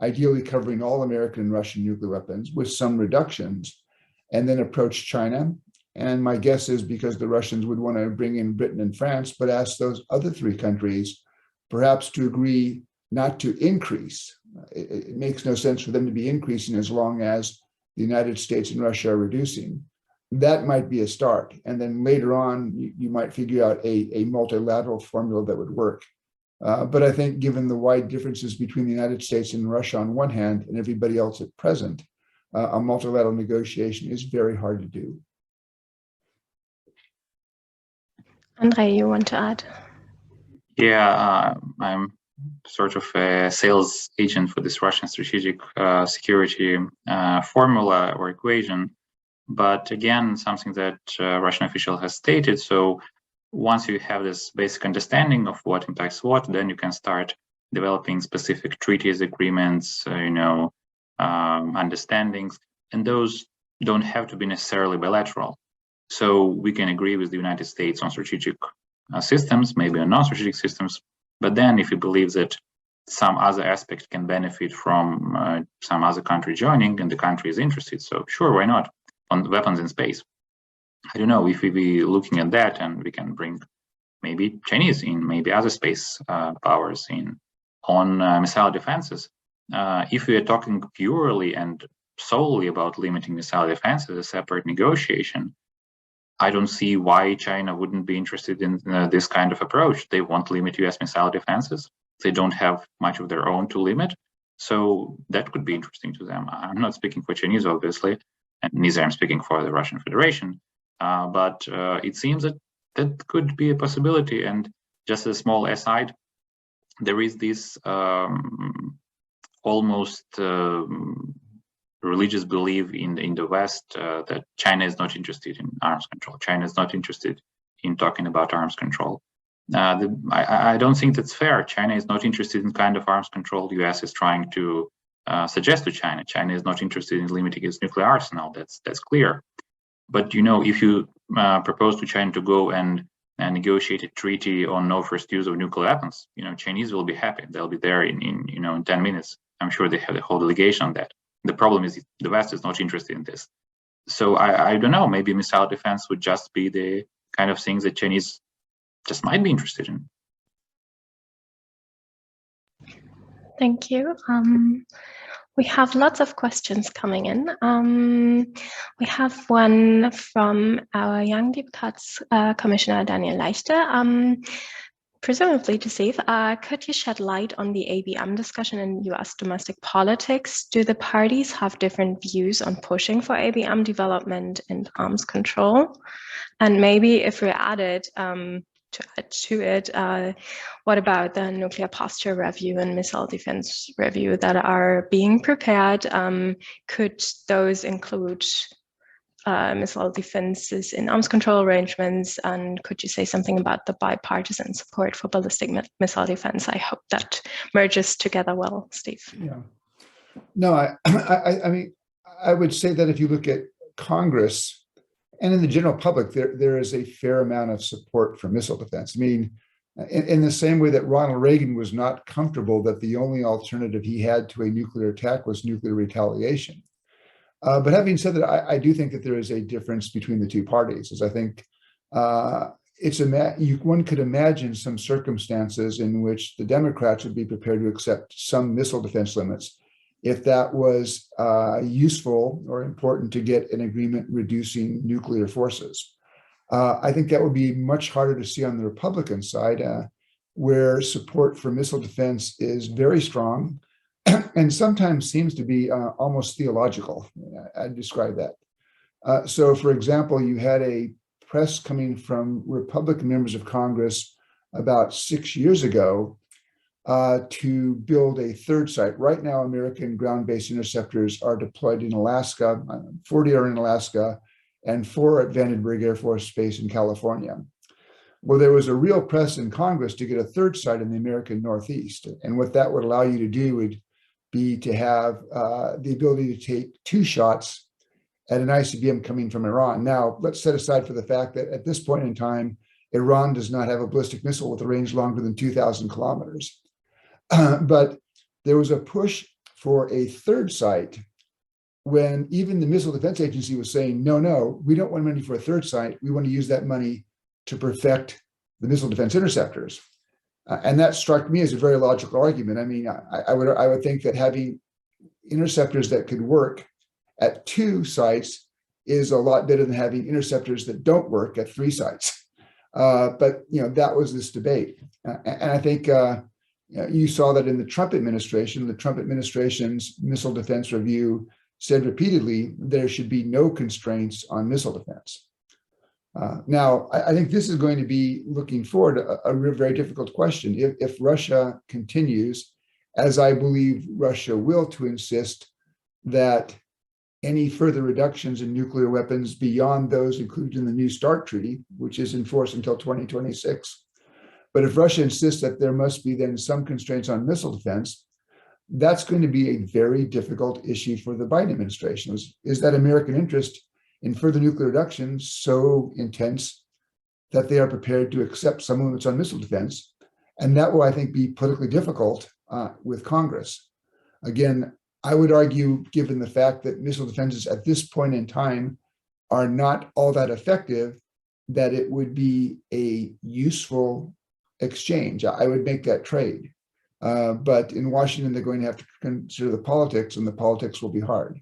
ideally covering all American and Russian nuclear weapons with some reductions, and then approach China. And my guess is because the Russians would want to bring in Britain and France, but ask those other three countries perhaps to agree not to increase. It makes no sense for them to be increasing as long as the United States and Russia are reducing. That might be a start. And then later on, you might figure out a multilateral formula that would work. But I think given the wide differences between the United States and Russia on one hand and everybody else at present, a multilateral negotiation is very hard to do. Andre, you want to add? Yeah, I'm sort of a sales agent for this Russian strategic security formula or equation. But again, something that Russian official has stated. So once you have this basic understanding of what impacts what, then you can start developing specific treaties, agreements, understandings, and those don't have to be necessarily bilateral. So we can agree with the United States on strategic systems, maybe on non-strategic systems, but then if you believe that some other aspect can benefit from some other country joining and the country is interested, so sure, why not? On weapons in space, I don't know if we be looking at that and we can bring maybe Chinese in, maybe other space powers in on missile defenses. If we are talking purely and solely about limiting missile defense as a separate negotiation, I don't see why China wouldn't be interested in this kind of approach. They won't limit US missile defenses. They don't have much of their own to limit. So that could be interesting to them. I'm not speaking for Chinese, obviously, and neither I'm speaking for the Russian Federation. But it seems that that could be a possibility. And just a small aside, there is this almost religious belief in the West that China is not interested in arms control. China is not interested in talking about arms control. I don't think that's fair. China is not interested in kind of arms control the US is trying to suggest to China. China is not interested in limiting its nuclear arsenal. That's clear. But if you propose to China to go and negotiate a treaty on no first use of nuclear weapons, Chinese will be happy. They'll be there in 10 minutes. I'm sure they have the whole delegation on that. The problem is the West is not interested in this. So I don't know, maybe missile defense would just be the kind of things that Chinese just might be interested in. Thank you. We have lots of questions coming in. We have one from our Young Deep Cuts Commissioner, Daniel Leichte. Presumably to Steve, could you shed light on the ABM discussion in US domestic politics? Do the parties have different views on pushing for ABM development and arms control? And maybe if we added to add to it, what about the nuclear posture review and missile defense review that are being prepared? Could those include missile defenses in arms control arrangements? And could you say something about the bipartisan support for ballistic missile defense? I hope that merges together well, Steve. Yeah. No, I mean, I would say that if you look at Congress and in the general public, there is a fair amount of support for missile defense. I mean, in the same way that Ronald Reagan was not comfortable that the only alternative he had to a nuclear attack was nuclear retaliation. But having said that, I do think that there is a difference between the two parties, as I think one could imagine some circumstances in which the Democrats would be prepared to accept some missile defense limits if that was useful or important to get an agreement reducing nuclear forces. I think that would be much harder to see on the Republican side, where support for missile defense is very strong and sometimes seems to be almost theological. I'd describe that. So, for example, you had a press coming from Republican members of Congress about 6 years ago to build a third site. Right now, American ground-based interceptors are deployed in Alaska. 40 are in Alaska, and 4 at Vandenberg Air Force Base in California. Well, there was a real press in Congress to get a third site in the American Northeast. And what that would allow you to do would be to have the ability to take 2 shots at an ICBM coming from Iran. Now, let's set aside for the fact that at this point in time, Iran does not have a ballistic missile with a range longer than 2,000 kilometers. But there was a push for a third site when even the Missile Defense Agency was saying, no, we don't want money for a third site. We want to use that money to perfect the missile defense interceptors. And that struck me as a very logical argument. I mean, I would think that having interceptors that could work at 2 sites is a lot better than having interceptors that don't work at 3 sites. But that was this debate, and I think you saw that in the Trump administration. The Trump administration's missile defense review said repeatedly there should be no constraints on missile defense. Now, I think this is going to be, looking forward, a very difficult question. If Russia continues, as I believe Russia will, to insist that any further reductions in nuclear weapons beyond those included in the New START Treaty, which is in force until 2026, but if Russia insists that there must be then some constraints on missile defense, that's going to be a very difficult issue for the Biden administration. Is that American interest in further nuclear reductions so intense that they are prepared to accept some limits on missile defense? And that will, I think, be politically difficult with Congress. Again, I would argue, given the fact that missile defenses at this point in time are not all that effective, that it would be a useful exchange. I would make that trade. But in Washington, they're going to have to consider the politics, and the politics will be hard.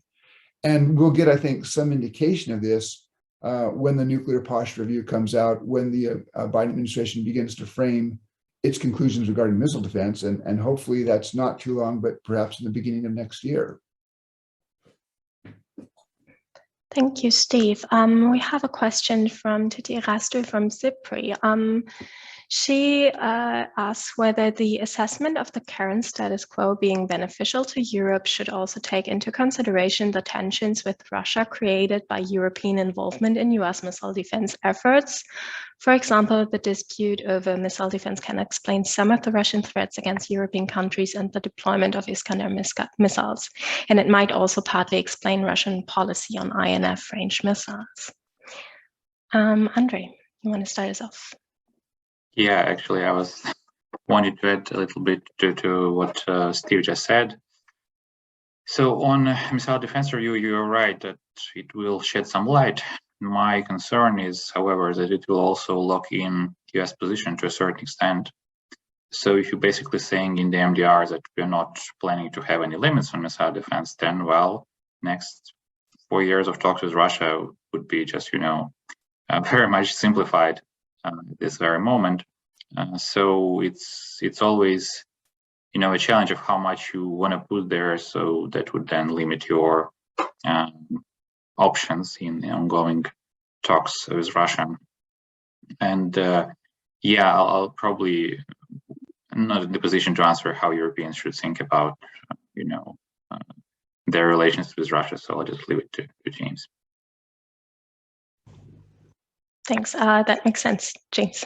And we'll get, I think, some indication of this when the nuclear posture review comes out, when the Biden administration begins to frame its conclusions regarding missile defense. And hopefully that's not too long, but perhaps in the beginning of next year. Thank you, Steve. We have a question from Titi Rastu from Zipri. She asks whether the assessment of the current status quo being beneficial to Europe should also take into consideration the tensions with Russia created by European involvement in US missile defense efforts. For example, the dispute over missile defense can explain some of the Russian threats against European countries and the deployment of Iskander missiles. And it might also partly explain Russian policy on INF range missiles. Andre, you want to start us off? Yeah, actually, I wanted to add a little bit to what Steve just said. So on missile defense review, you're right that it will shed some light. My concern is, however, that it will also lock in US position to a certain extent. So if you're basically saying in the MDR that we're not planning to have any limits on missile defense, then, well, next 4 years of talks with Russia would be just, very much simplified at this very moment. So it's always, a challenge of how much you want to put there. So that would then limit your options in the ongoing talks with Russia. And I'll probably not in the position to answer how Europeans should think about, their relations with Russia. So I'll just leave it to James. Thanks. That makes sense, James.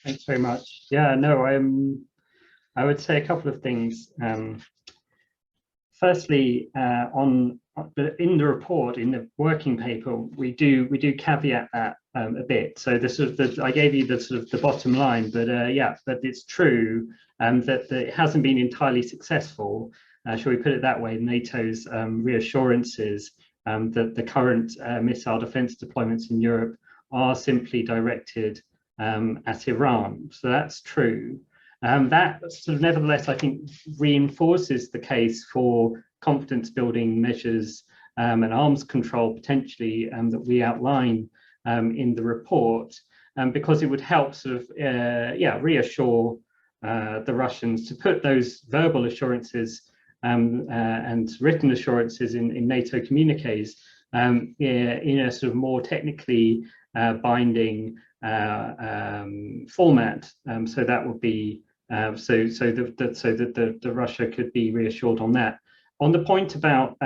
Thanks very much. Yeah, no, I would say a couple of things. Firstly, in the report, in the working paper, we do caveat that a bit. So I gave you the bottom line, but but it's true that it hasn't been entirely successful. Shall we put it that way? NATO's reassurances that the current missile defense deployments in Europe are simply directed at Iran. So that's true. That nevertheless, I think, reinforces the case for confidence building measures and arms control potentially that we outline in the report, because it would help reassure the Russians to put those verbal assurances and written assurances in NATO communiques in a more technically binding format. So that would be so that the Russia could be reassured on that. On the point about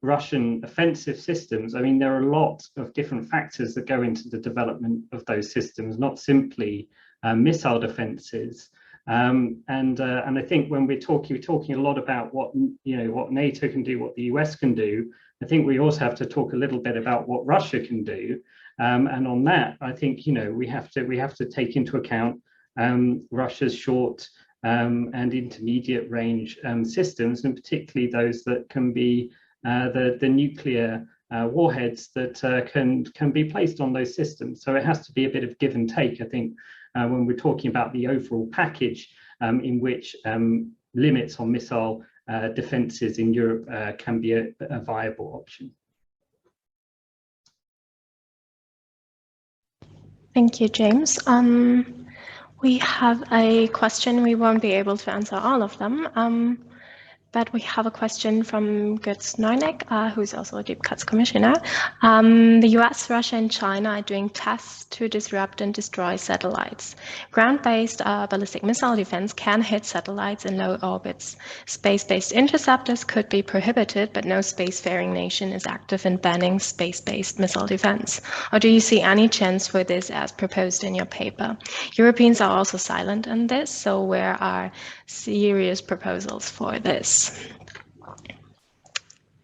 Russian offensive systems, I mean, there are a lot of different factors that go into the development of those systems, not simply missile defenses. And I think when we're talking a lot about what NATO can do, what the US can do. I think we also have to talk a little bit about what Russia can do. And on that, I think we have to take into account Russia's short and intermediate range systems, and particularly those that can be the nuclear warheads that can be placed on those systems. So it has to be a bit of give and take, I think, when we're talking about the overall package in which limits on missile defenses in Europe can be a viable option. Thank you, James. We have a question. We won't be able to answer all of them, but we have a question from Götz Neuneck, who's also a Deep Cuts commissioner. The US, Russia, and China are doing tests to disrupt and destroy satellites. Ground-based ballistic missile defense can hit satellites in low orbits. Space-based interceptors could be prohibited, but no spacefaring nation is active in banning space-based missile defense. Or do you see any chance for this as proposed in your paper? Europeans are also silent on this, so where are serious proposals for this?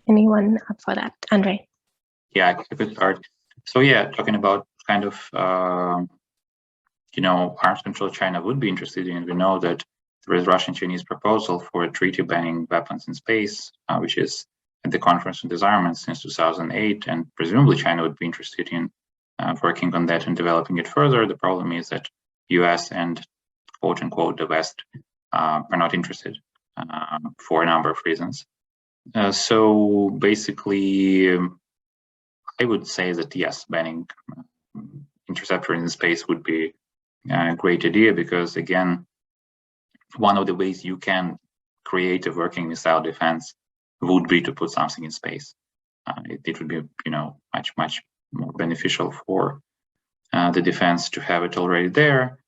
Anyone up for that? Andre? Yeah, I could start. So yeah, talking about kind of, arms control China would be interested in. We know that there is Russian-Chinese proposal for a treaty banning weapons in space, which is at the Conference on Disarmament since 2008, and presumably China would be interested in working on that and developing it further. The problem is that US and quote unquote the West are not interested for a number of reasons. So basically, I would say that yes, banning interceptor in space would be a great idea, because again, one of the ways you can create a working missile defense would be to put something in space. It would be, much more beneficial for the defense to have it already there.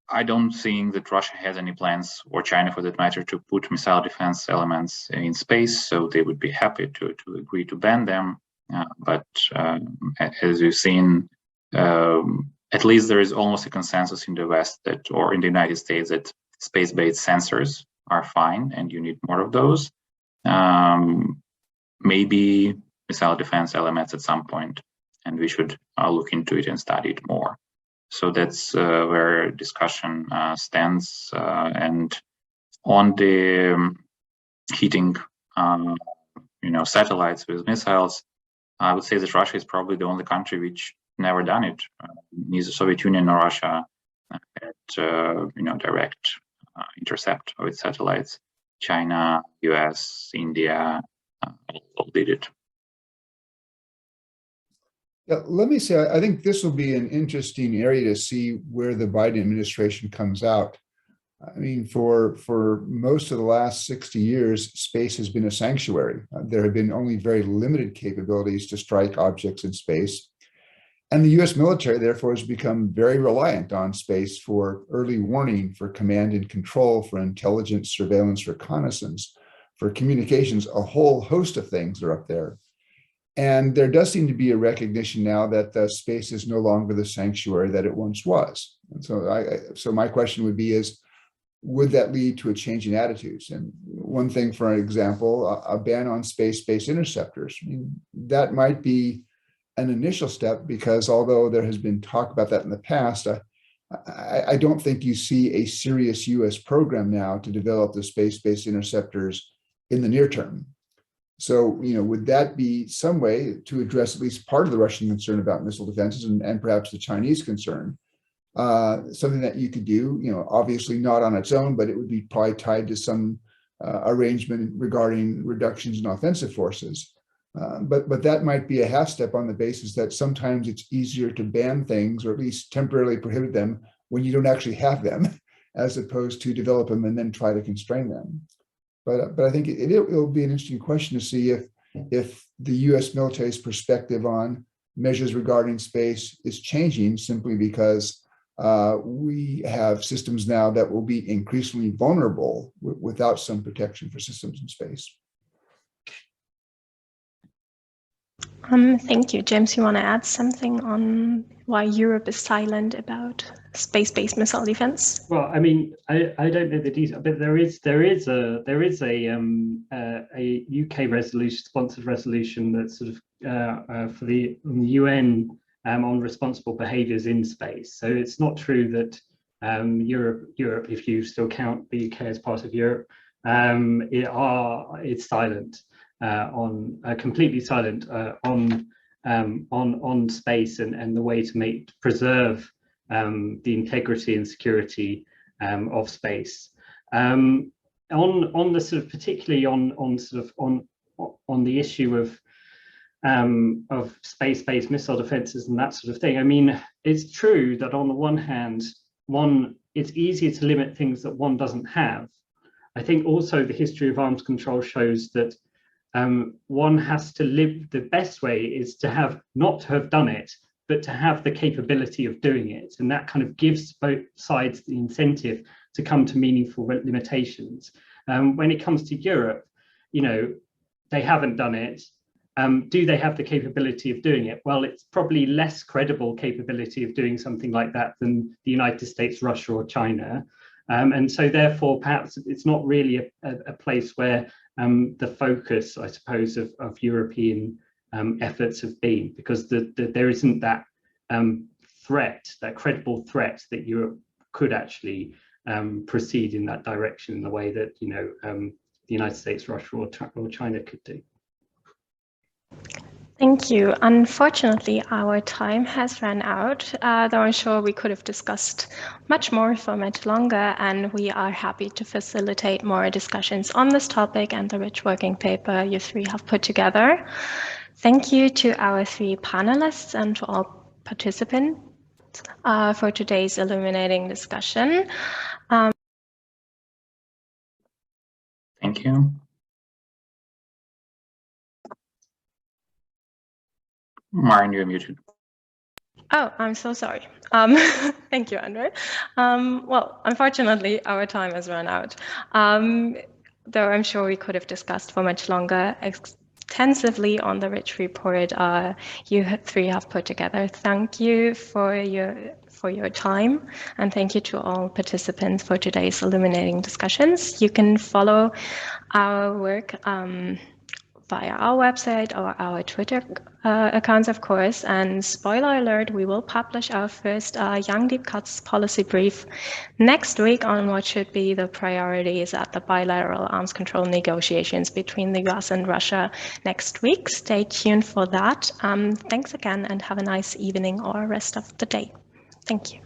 I don't think that Russia has any plans, or China for that matter, to put missile defense elements in space, so they would be happy to agree to ban them. But as you've seen, at least there is almost a consensus in the West or in the United States, that space-based sensors are fine and you need more of those. Maybe missile defense elements at some point, and we should look into it and study it more. So that's where discussion stands. And on the hitting, satellites with missiles, I would say that Russia is probably the only country which never done it. Neither Soviet Union nor Russia direct intercept with satellites. China, US, India all did it. Yeah, let me say, I think this will be an interesting area to see where the Biden administration comes out. I mean, for most of the last 60 years, space has been a sanctuary. There have been only very limited capabilities to strike objects in space. And the US military, therefore, has become very reliant on space for early warning, for command and control, for intelligence, surveillance, reconnaissance, for communications. A whole host of things are up there. And there does seem to be a recognition now that the space is no longer the sanctuary that it once was. And so my question would be would that lead to a change in attitudes? And one thing, for example, a ban on space-based interceptors. I mean, that might be an initial step, because although there has been talk about that in the past, I don't think you see a serious US program now to develop the space-based interceptors in the near term. So, would that be some way to address at least part of the Russian concern about missile defenses and perhaps the Chinese concern? Something that you could do, obviously not on its own, but it would be probably tied to some arrangement regarding reductions in offensive forces. But that might be a half step on the basis that sometimes it's easier to ban things, or at least temporarily prohibit them, when you don't actually have them, as opposed to develop them and then try to constrain them. But I think it'll be an interesting question to see if the US military's perspective on measures regarding space is changing simply because we have systems now that will be increasingly vulnerable without some protection for systems in space. Thank you. James, you want to add something on why Europe is silent about space-based missile defense? Well, I mean, I don't know the detail, but there is a UK resolution, sponsored resolution that's sort of for the UN on responsible behaviours in space. So it's not true that Europe, if you still count the UK as part of Europe, it's silent. Completely silent on space and the way to preserve the integrity and security of space. On the sort of particularly on the issue of space-based missile defenses and that sort of thing. I mean, it's true that on the one hand, it's easier to limit things that one doesn't have. I think also the history of arms control shows that one has to live. The best way is to not to have done it, but to have the capability of doing it. And that kind of gives both sides the incentive to come to meaningful limitations. When it comes to Europe, they haven't done it. Do they have the capability of doing it? Well, it's probably less credible capability of doing something like that than the United States, Russia, or China. And so therefore, perhaps it's not really a place where the focus, I suppose, of European efforts have been, because there isn't that threat, that credible threat that Europe could actually proceed in that direction in the way that the United States, Russia, or China could do. Thank you. Unfortunately, our time has run out, though I'm sure we could have discussed much more for much longer, and we are happy to facilitate more discussions on this topic and the rich working paper you three have put together. Thank you to our three panelists and to all participants for today's illuminating discussion. Thank you. Maren, you're muted. Oh, I'm so sorry. Thank you, Andre. Well, unfortunately, our time has run out. Though I'm sure we could have discussed for much longer extensively on the rich report you three have put together. Thank you for your time, and thank you to all participants for today's illuminating discussions. You can follow our work via our website or our Twitter accounts, of course. And spoiler alert, we will publish our first Young Deep Cuts policy brief next week on what should be the priorities at the bilateral arms control negotiations between the US and Russia next week. Stay tuned for that. Thanks again, and have a nice evening or rest of the day. Thank you.